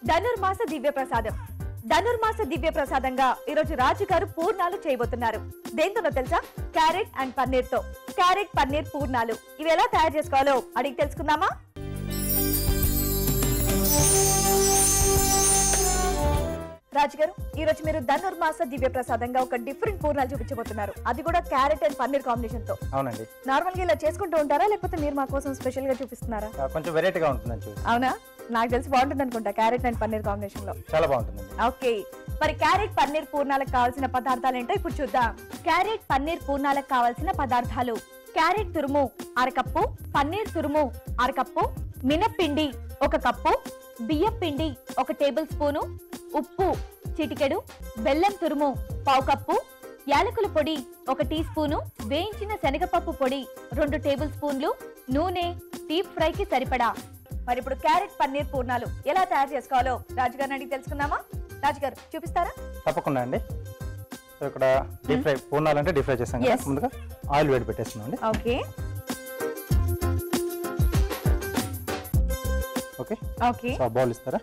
ధనుర్మాస దివ్య ప్రసాదం. ధనుర్మాస దివ్య ప్రసాదంగా ఈరోజు రాజు గారు పూర్ణాలు చేయబోతున్నారు. దేంతోనో తెలుసా? క్యారెట్ అండ్ పన్నీర్ తో. క్యారెట్ పన్నీర్ పూర్ణాలు ఇవి ఎలా తయారు చేసుకోవాలో అడిగి తెలుసుకుందామా? రాజు గారు, ఈ రోజు మీరు ధనుర్మాస దివ్య ప్రసాదంగా ఒక డిఫరెంట్ పూర్ణాలు చూపించబోతున్నారు. అది కూడా క్యారెట్ అండ్ పన్నీర్ కాంబినేషన్ తో. అవునండి. నార్మల్ గా ఇలా చేసుకుంటూ ఉంటారా, లేకపోతే మీరు మా కోసం స్పెషల్ గా చూపిస్తున్నారా? కొంచెం వెరైటీగా ఉంటుందని చూసి. అవునా? నాకు తెలిసి బాగుంటుంది అనుకుంటా క్యారెట్ అండ్ పన్నీర్ కాంబినేషన్ లో. చాలా బాగుంటుందండి. ఓకే, మరి క్యారెట్ పన్నీర్ పూర్ణాలకు కావాల్సిన పదార్థాలు ఏంటో ఇప్పుడు చూద్దాం. క్యారెట్ పన్నీర్ పూర్ణాలకు కావాల్సిన పదార్థాలు: క్యారెట్ తురుము అరకప్పు, పన్నీర్ తురుము అరకప్పు, మినప్పిండి 1 కప్పు, బియ్యం పిండి 1 టేబుల్ స్పూను, ఉప్పు చిటికెడు, బెల్లం తురుము 1/2 కప్పు, యాలకుల పొడి 1 టీ స్పూను, వేయించిన శనగపప్పు పొడి 2 టేబుల్ స్పూన్లు, నూనె డీప్ ఫ్రైకి సరిపడా. మరి ఇప్పుడు క్యారెట్ పన్నీర్ పూర్ణాలు ఎలా తయారు చేసుకోవాలో రాజుగారిని అడిగి తెలుసుకుందామా? రాజుగారు చూపిస్తారా? తప్పకుండా అండి. సో ఇక్కడ డీప్ ఫ్రై పూర్ణాలు అంటే డీప్ ఫ్రై చేస్తాం కదా. ముందుగా ఆయిల్ వేడి పెట్టేస్తున్నాం అండి. Okay okay okay. So bowl ఇస్తారా?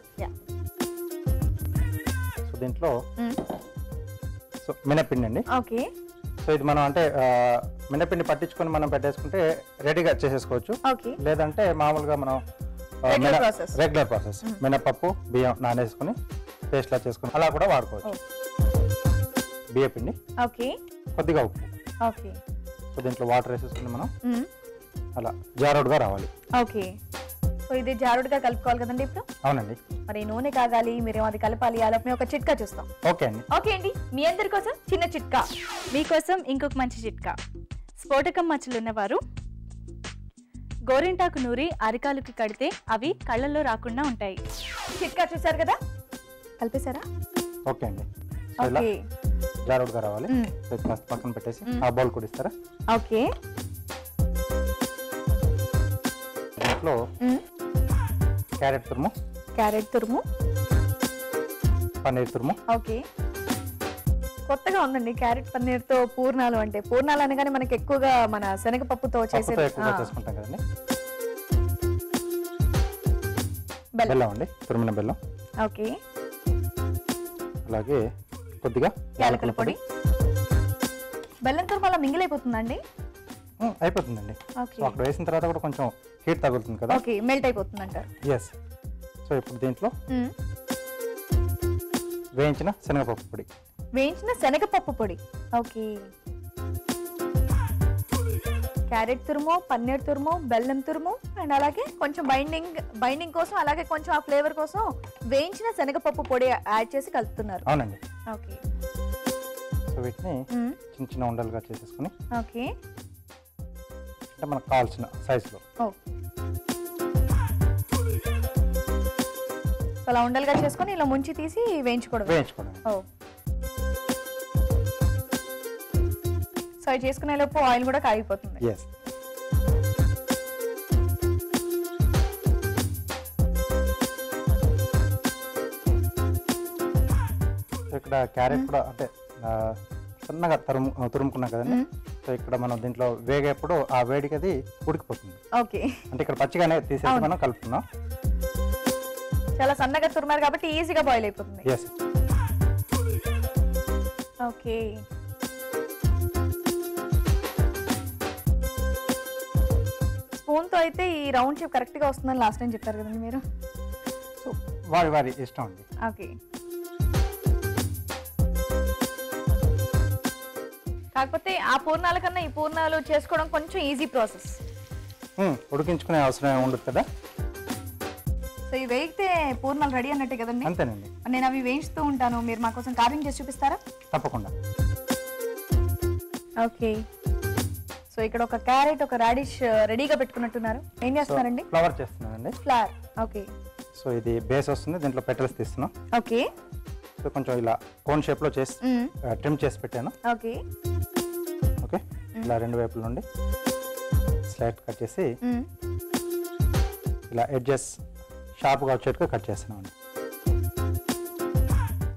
సో దీంట్లో సో మినపిండి అండి. ఓకే. సో ఇది మనం అంటే మినపిండి పట్టించుకొని మనం పెట్టేసుకుంటే రెడీగా చేసేసుకోవచ్చు. లేదంటే మామూలుగా మనం రెగ్యులర్ ప్రాసెస్ మినపప్పు బియ్యం నానేసుకుని పేస్ట్ లా చేసుకుని అలా కూడా వాడుకోవచ్చు. బియ్య పిండి, కొద్దిగా ఉప్పు. ఓకే. సో దీంట్లో వాటర్ వేసేసుకుని మనం అలా జారుడుగా రావాలి. ఓకే. సో ఇది జారుడుగా కలుపుకోవాలి కదండి ఇప్పుడు? అవునండి. మరి నూనె కాగాలి, మీరేమో అది కలపాలి. అలాగే ఒక చిట్కా చూస్తాం. ఓకే అండి. ఓకే అండి, మీ అందరి కోసం చిన్న చిట్కా. మీకోసం ఇంకొక మంచి చిట్కా. స్ఫోటకం మచ్చలు ఉన్నవారు గోరింటాకు నూరి అరికాలుకి కడితే అవి కళ్ళల్లో రాకుండా ఉంటాయి. చిట్కా చూసారు కదా, కలిపేశారా? ఓకే అండి. సో ఇలా జారుడుగా రావాలి. సో కాస్త పక్కన పెట్టేసి ఆ బౌల్ కూడా ఇస్తారా? ఓకే. దీంట్లో క్యారెట్ తురుము, పన్నీర్ తురుము. ఓకే. కొత్తగా ఉందండి క్యారెట్ పన్నీర్ తో పూర్ణాలు అంటే. పూర్ణాలు అనగానే మనకి ఎక్కువగా మన శనగపప్పుతో చేసే చేసుకుంటాం కదండి. బెల్లం అండి, తురిమిన బెల్లం. ఓకే. అలాగే కొద్దిగా యాలకుల పొడి. బెల్లం తురుము అలా మింగిలైపోతుందండి? అయిపోతుందండి. అక్కడ వేసిన తర్వాత కూడా కొంచెం హీట్ తగులుతుంది కదా. ఓకే, మెల్ట్ అయిపోతుంది అంటారు. ఎస్. సో ఇప్పుడు దీంట్లో వేయించిన శనగపప్పు పొడి. ఓకే. క్యారెట్ తురుము, పన్నీర్ తురుము, బెల్లం తురుము అండ్ అలాగే కొంచెం బైండింగ్ కోసం, అలాగే కొంచెం ఆ ఫ్లేవర్ కోసం వేయించిన శనగపప్పు పొడి యాడ్ చేసి కలుపుతున్నారు. అవునండి. ఓకే. సో వీటిని చిన్న చిన్న ఉండలుగా చేసేసుకుని ఓకే అంటే మనకు కావాల్సిన సైజులో అలా ఉండలుగా చేసుకొని ఇలా ముంచి తీసి వేయించుకోవడం. సో అవి చేసుకునే లోపు ఆయిల్ కూడా కాగిపోతుంది. ఇక్కడ క్యారెట్ కూడా అంటే సన్నగా తురుముకున్నాం కదండి. సో ఇక్కడ మనం దీంట్లో వేగేప్పుడు ఆ వేడికి అది ఉడికిపోతుంది. ఓకే. అంటే ఇక్కడ పచ్చిగానే తీసేసి మనం కలుపుకున్నాం. చాలా సన్నగా తురుమారు కాబట్టి ఈజీగా బాయిల్ అయిపోతుంది. ఎస్. ఓకే. స్పూన్ తో అయితే ఈ రౌండ్ షేప్ కరెక్ట్ గా వస్తుందని లాస్ట్ టైం చెప్పారు కదండి మీరు. సో వారి ఇష్టం అండి. ఓకే. కాకపోతే ఆ పూర్ణాల కన్నా ఈ పూర్ణాలు చేసుకోవడం కొంచెం ఈజీ ప్రాసెస్. ఉడికించుకునే అవసరం ఉండదు కదా. సో ఇవి వేగితే పూర్ణాలు రెడీ అన్నట్టే కదండి? అంతేనండి. నేను అవి వేయిస్తూ ఉంటాను, మీరు మా కోసం కార్వింగ్ చేసి చూపిస్తారా? తప్పకుండా. ఓకే. సో ఇక్కడ ఒక క్యారెట్, ఒక రాడిష్ రెడీగా పెట్టుకున్నట్టున్నారు. ఏం చేస్తున్నారండి? ఫ్లవర్ చేస్తున్నానండి. ఫ్లవర్. ఓకే. సో ఇది బేస్ వస్తుంది, దీంట్లో పెటల్స్ తీస్తున్నాం. ఓకే. సో కొంచెం ఇలా కోన్ షేప్ లో చేసి ట్రిమ్ చేసి పెట్టాను. ఓకే. ఓకే. ఇలా రెండు వైపుల నుండి స్లైడ్ కట్ చేసి ఇలా ఎడ్జెస్ షార్ప్గా వచ్చేట్టుగా కట్ చేస్తున్నామండి.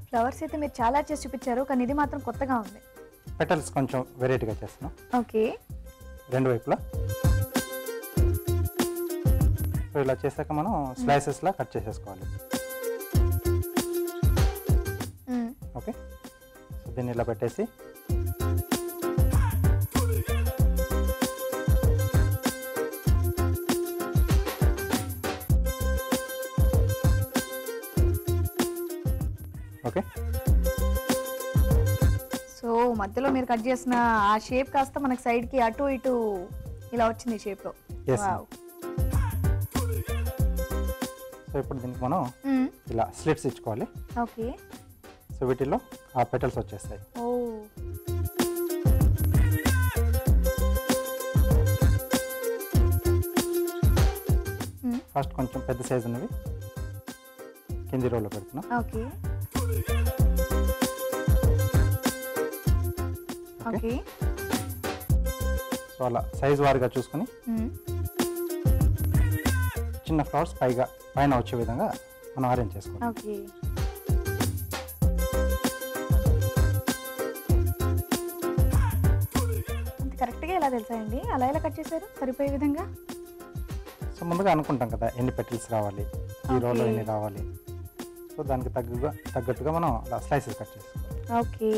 ఫ్లవర్స్ అయితే మీరు చాలా చేసి చూపించారు, కానీ ఇది మాత్రం కొత్తగా ఉంది. పెటల్స్ కొంచెం వెరైటీగా చేస్తున్నాం. ఓకే. రెండు వైపులా సో ఇలా చేశాక మనం స్లైసెస్ లా కట్ చేసేసుకోవాలి. దీన్ని ఇలా పెట్టేసి ఓకే. సో మధ్యలో మీరు కట్ చేసిన ఆ షేప్ కాస్త మనకి సైడ్ కి అటు ఇటు ఇలా వచ్చింది షేప్ లో. సో ఇప్పుడు దీనికి మనం ఇలా స్లిట్స్ ఇచ్చుకోవాలి. ఓకే. సో వీటిలో ఆ పెటల్స్ వచ్చేస్తాయి. ఓ ఫస్ట్ కొంచెం పెద్ద సైజు ఉన్నవి కింది రోలో పెడుతున్నాం. ఓకే. ఓకే. సో అలా సైజ్ వారీగా చూసుకొని చిన్న ఫ్లవర్స్ పైన వచ్చే విధంగా మనం అరేంజ్ చేసుకోవాలి. ఓకే. అంత కరెక్ట్గా ఎలా తెలుసాయండి? అలా ఎలా కట్ చేశారు సరిపోయే విధంగా? సో ముందుగా అనుకుంటాం కదా ఎన్ని పెటల్స్ రావాలి, ఈ రోలో ఎన్ని రావాలి. సో దానికి తగ్గట్టుగా మనం అలా స్లైసెస్ కట్ చేసుకోవాలి. ఓకే.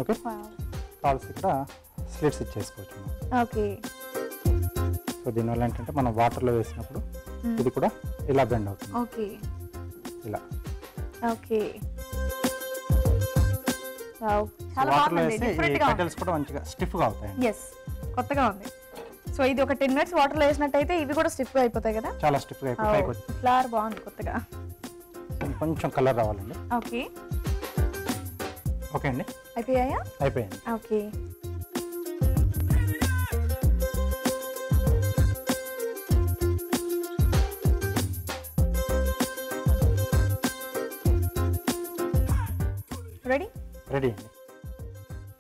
ఓకే. కావాల్సి ఇక్కడ స్లిట్స్ ఇచ్చేసుకోవచ్చు మనం. ఓకే. సో దీనివల్ల ఏంటంటే మనం వాటర్లో వేసినప్పుడు ఇది కూడా ఇలా బెండ్ అవుతుంది. ఓకే. ఇలా. ఓకే. వావ్, చాలా వాటర్లో బాగుంది. వేస్తే ఈ డిఫరెంట్గా ఉంది. పెటల్స్ కూడా మంచిగా స్టిఫ్గా అవుతాయి. ఎస్, కొత్తగా ఉంది. సో ఇది ఒక 10 minutes వాటర్లో వేసినట్టయితే ఇవి కూడా స్టిఫ్గా అయిపోతాయి కదా? చాలా స్టిఫ్గా అయిపోతాయి. ఫ్లవర్ బాగుంది కొత్తగా. కొంచెం కలర్ రావాలండి. ఓకే. ఓకే అండి, అయిపోయాయా? అయిపోయింది. ఓకే. రెడీ? రెడీ అండి.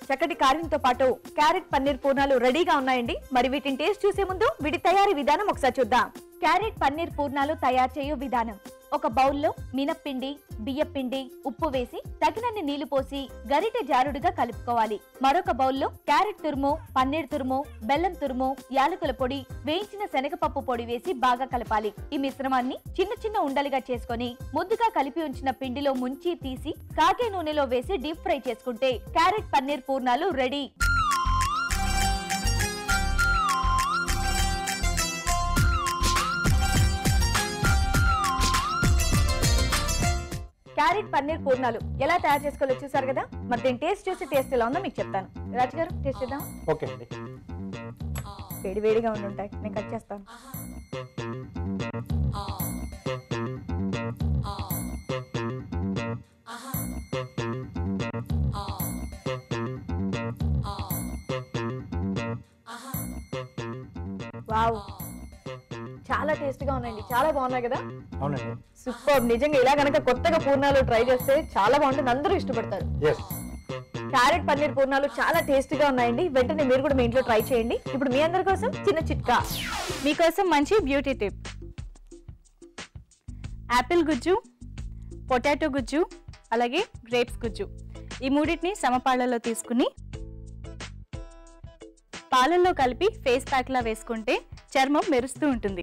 చక్కటి కార్వింగ్ తో పాటు క్యారెట్ పన్నీర్ పూర్ణాలు రెడీగా ఉన్నాయండి. మరి వీటిని టేస్ట్ చూసే ముందు వీటి తయారీ విధానం ఒకసారి చూద్దాం. క్యారెట్ పన్నీర్ పూర్ణాలు తయారు చేయు విధానం: ఒక బౌల్లో మినప్పిండి, బియ్యపిండి, ఉప్పు వేసి తగినన్ని నీళ్లు పోసి గరిటె జారుడుగా కలుపుకోవాలి. మరొక బౌల్లో క్యారెట్ తురుము, పన్నీర్ తురుము, బెల్లం తురుము, యాలకుల పొడి, వేయించిన శనగపప్పు పొడి వేసి బాగా కలపాలి. ఈ మిశ్రమాన్ని చిన్న చిన్న ఉండలుగా చేసుకొని ముద్దుగా కలిపి ఉంచిన పిండిలో ముంచి తీసి కాగే నూనెలో వేసి డీప్ ఫ్రై చేసుకుంటే క్యారెట్ పన్నీర్ పూర్ణాలు రెడీ. క్యారెట్ పన్నీర్ పూర్ణాలు ఎలా తయారు చేసుకోవాలో చూసారు కదా. మరి దీన్ని టేస్ట్ చూసి టేస్ట్ ఎలా ఉందో మీకు చెప్తాను. రాజు గారు, టేస్ట్ చేద్దాం. ఓకే అండి. వేడి వేడిగా ఉండి ఉంటాయి, నేను కట్ చేస్తాను. వావ్, చాలా టేస్టీగా ఉన్నాయండి, చాలా బాగున్నాయి కదా. అవునండి. సూపర్. నిజంగా ఇలా కనుక కొత్తగా పూర్ణాలు ట్రై చేస్తే చాలా బాగుంటుంది, అందరూ ఇష్టపడతారు. క్యారెట్ పన్నీర్ పూర్ణాలు చాలా టేస్టీగా ఉన్నాయండి. వెంటనే మీరు కూడా మీ ఇంట్లో ట్రై చేయండి. ఇప్పుడు మీ అందరి కోసం చిన్న చిట్కా. మీకోసం మంచి బ్యూటీ టిప్. యాపిల్ గుజ్జు, పొటాటో గుజ్జు, అలాగే గ్రేప్స్ గుజ్జు, ఈ మూడింటిని సమపాళ్లలో తీసుకుని పాలల్లో కలిపి ఫేస్ ప్యాక్లా వేసుకుంటే చర్మం మెరుస్తూ ఉంటుంది.